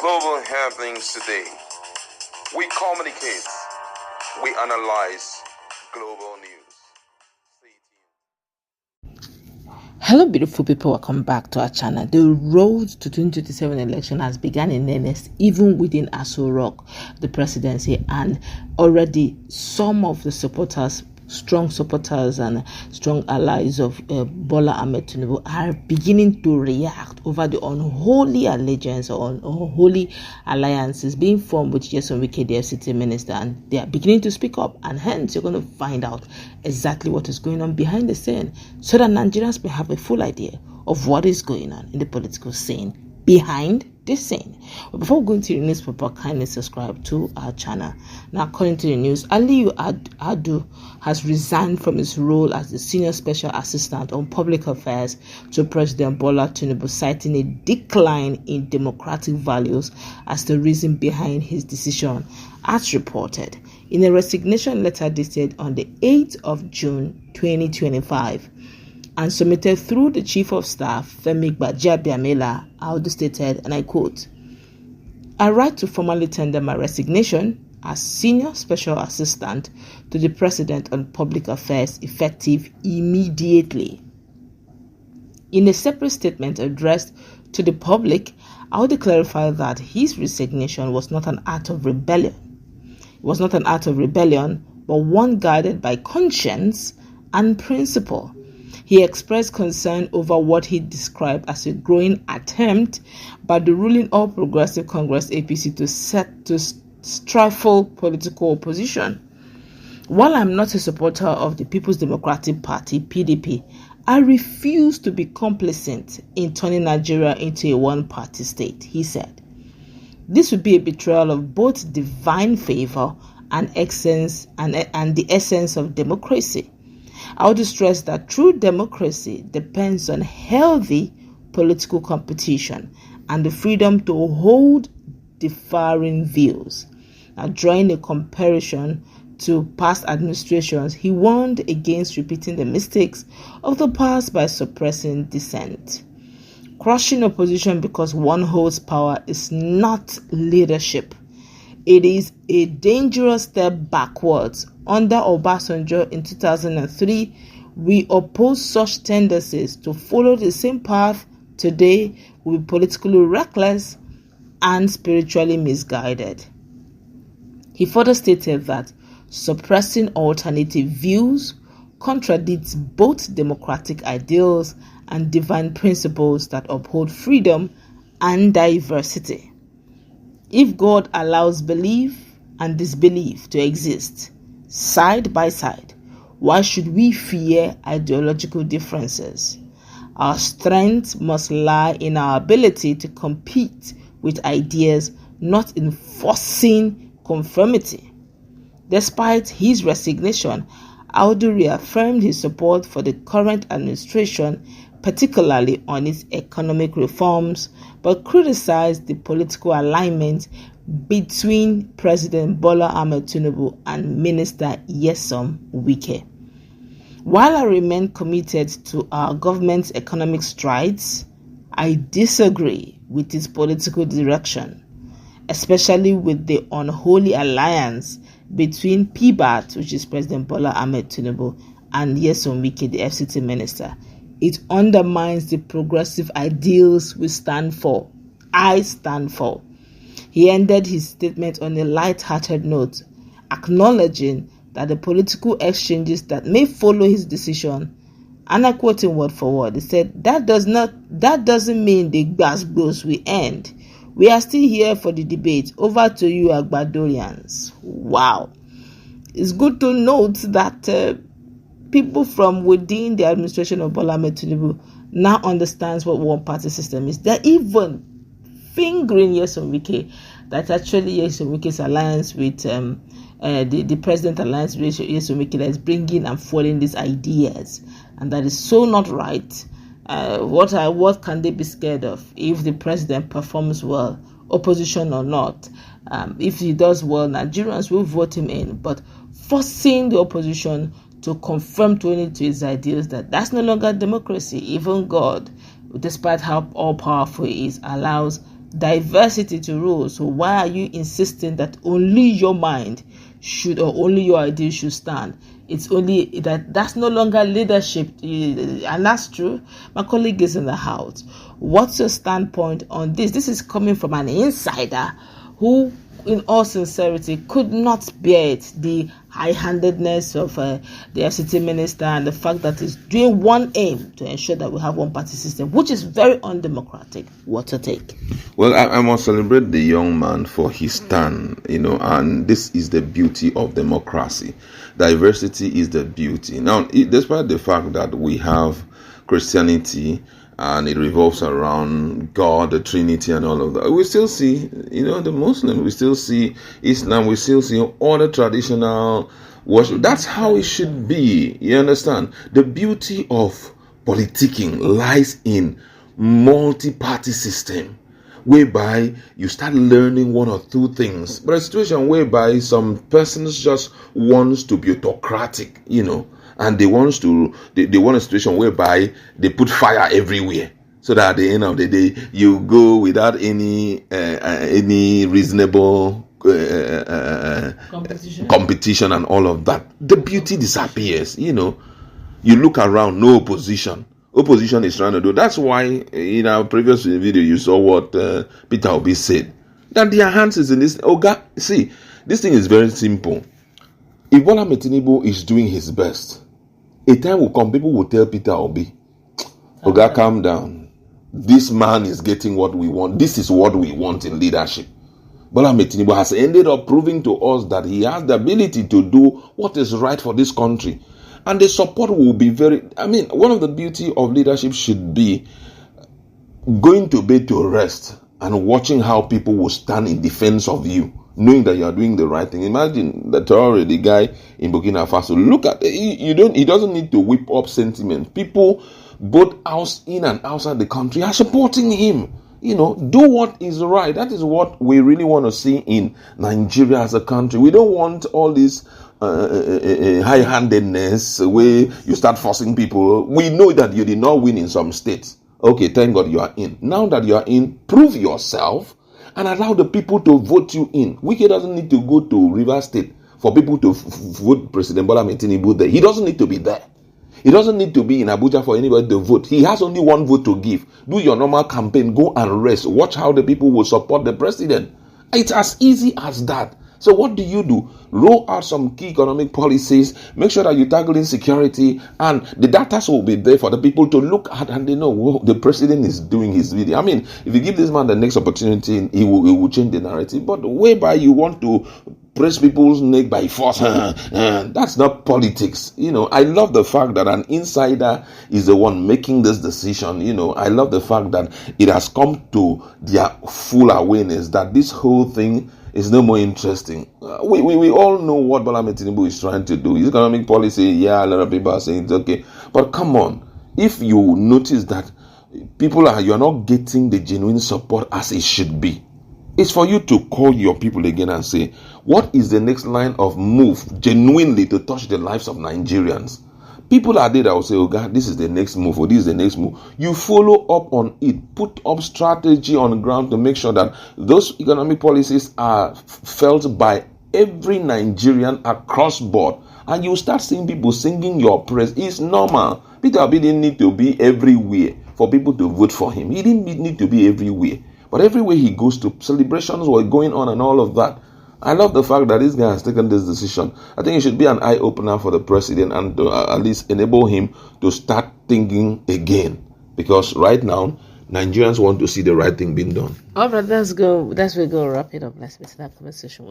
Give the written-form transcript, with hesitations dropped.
Global happenings today. We communicate. We analyze global news. Stay tuned. Hello beautiful people, welcome back to our channel. The road to 2027 election has begun in earnest, even within Aso Rock, the presidency, and already some of the supporters, strong supporters and strong allies of Bola Ahmed Tinubu are beginning to react over the unholy allegiance or unholy alliances being formed with Nyesom Wike, the FCT minister, and they are beginning to speak up, and hence you're going to find out exactly what is going on behind the scene so that Nigerians may have a full idea of what is going on in the political scene behind this scene. But before going to the newspaper, kindly subscribe to our channel. Now, according to the news, Aliu Adu has resigned from his role as the Senior Special Assistant on Public Affairs to President Bola Tinubu, citing a decline in democratic values as the reason behind his decision, as reported in a resignation letter dated on the 8th of June 2025. And submitted through the Chief of Staff, Femi Gbajabiamila, Audu stated, and I quote, "I write to formally tender my resignation as Senior Special Assistant to the President on Public Affairs effective immediately." In a separate statement addressed to the public, Audu clarified that his resignation was not an act of rebellion. It was not an act of rebellion, but one guided by conscience and principle. He expressed concern over what he described as a growing attempt by the ruling All Progressive Congress APC to stifle political opposition. While I'm not a supporter of the People's Democratic Party (PDP), I refuse to be complicit in turning Nigeria into a one-party state, he said. This would be a betrayal of both divine favor and the essence of democracy. I would stress that true democracy depends on healthy political competition and the freedom to hold differing views. Now, drawing a comparison to past administrations, he warned against repeating the mistakes of the past by suppressing dissent. Crushing opposition because one holds power is not leadership. It is a dangerous step backwards. Under Obasanjo in 2003, we opposed such tendencies. To follow the same path today will be politically reckless and spiritually misguided. He further stated that suppressing alternative views contradicts both democratic ideals and divine principles that uphold freedom and diversity. If God allows belief and disbelief to exist side by side, why should we fear ideological differences? Our strength must lie in our ability to compete with ideas, not in forcing conformity. Despite his resignation, Audu reaffirmed his support for the current administration, particularly on its economic reforms, but criticized the political alignment between President Bola Ahmed Tinubu and Minister Nyesom Wike. While I remain committed to our government's economic strides, I disagree with its political direction, especially with the unholy alliance between PBAT, which is President Bola Ahmed Tinubu, and Nyesom Wike, the FCT minister. It undermines the progressive ideals we stand for. I stand for. He ended his statement on a light-hearted note, acknowledging that the political exchanges that may follow his decision, and I quote him word for word, he said, that doesn't mean the gbasgbos will end. We are still here for the debate. Over to you, Agbadorians. Wow. It's good to note that people from within the administration of Bola Ahmed Tinubu now understands what one-party system is. They're even fingering Nyesom Wike, that actually Nyesom Wike's alliance with the president alliance with Nyesom Wike that is bringing and foiling these ideas, and that is so not right. What can they be scared of if the president performs well, opposition or not? If he does well, Nigerians will vote him in. But forcing the opposition to conform to his ideals, that's no longer democracy. Even God, despite how all-powerful he is, allows diversity to rule. So why are you insisting that only your mind should, or only your ideas should stand? It's only that's no longer leadership, and that's true. My colleague is in the house. What's your standpoint on this? This is coming from an insider who, in all sincerity, could not bear it, the high-handedness of the FCT minister, and the fact that he's doing one aim to ensure that we have one party system, which is very undemocratic. What's your take? Well, I must celebrate the young man for his stand, and this is the beauty of democracy. Diversity is the beauty. Now, despite the fact that we have Christianity and it revolves around God, the Trinity, and all of that, we still see, the Muslim, we still see Islam, we still see all the traditional worship. That's how it should be. You understand? The beauty of politicking lies in multi-party system, whereby you start learning one or two things. But a situation whereby some persons just wants to be autocratic, and they want a situation whereby they put fire everywhere, so that at the end of the day you go without any reasonable competition and all of that. The beauty disappears. You look around, no opposition. Opposition is trying to do. That's why in our previous video you saw what Peter Obi said, that their hands is in this. God, see, this thing is very simple. If Bola Tinubu is doing his best, a time will come, people will tell Peter Obi, God, calm down. This man is getting what we want. This is what we want in leadership. Bola Tinubu has ended up proving to us that he has the ability to do what is right for this country. And the support will be one of the beauty of leadership should be going to bed to rest and watching how people will stand in defense of you, knowing that you are doing the right thing. Imagine the Traore, the guy in Burkina Faso. Look at he doesn't need to whip up sentiment. People both in and outside the country are supporting him. Do what is right. That is what we really want to see in Nigeria as a country. We don't want all this high-handedness where you start forcing people. We know that you did not win in some states. Okay, thank God you are in. Now that you are in, prove yourself and allow the people to vote you in. Wike doesn't need to go to Rivers State for people to vote President Bola Tinubu there. He doesn't need to be there. He doesn't need to be in Abuja for anybody to vote. He has only one vote to give. Do your normal campaign, go and rest. Watch how the people will support the president. It's as easy as that. So what do? Roll out some key economic policies, make sure that you tackle insecurity, and the data will be there for the people to look at, and they know, whoa, the president is doing his video. If you give this man the next opportunity, he will change the narrative. But whereby you want to press people's neck by force, that's not politics. I love the fact that an insider is the one making this decision. I love the fact that it has come to their full awareness that this whole thing is no more interesting. We all know what Bola Tinubu is trying to do. His economic policy, a lot of people are saying it's okay. But come on, if you notice that you are not getting the genuine support as it should be, it's for you to call your people again and say, what is the next line of move genuinely to touch the lives of Nigerians? People are there that will say, oh God, this is the next move, or this is the next move. You follow up on it. Put up strategy on the ground to make sure that those economic policies are felt by every Nigerian across board. And you start seeing people singing your praise. It's normal. Peter Obi didn't need to be everywhere for people to vote for him. He didn't need to be everywhere. But everywhere he goes to, celebrations were going on and all of that. I love the fact that this guy has taken this decision. I think it should be an eye-opener for the president and to at least enable him to start thinking again. Because right now, Nigerians want to see the right thing being done. All right, let's go wrap it up. Let's make that conversation.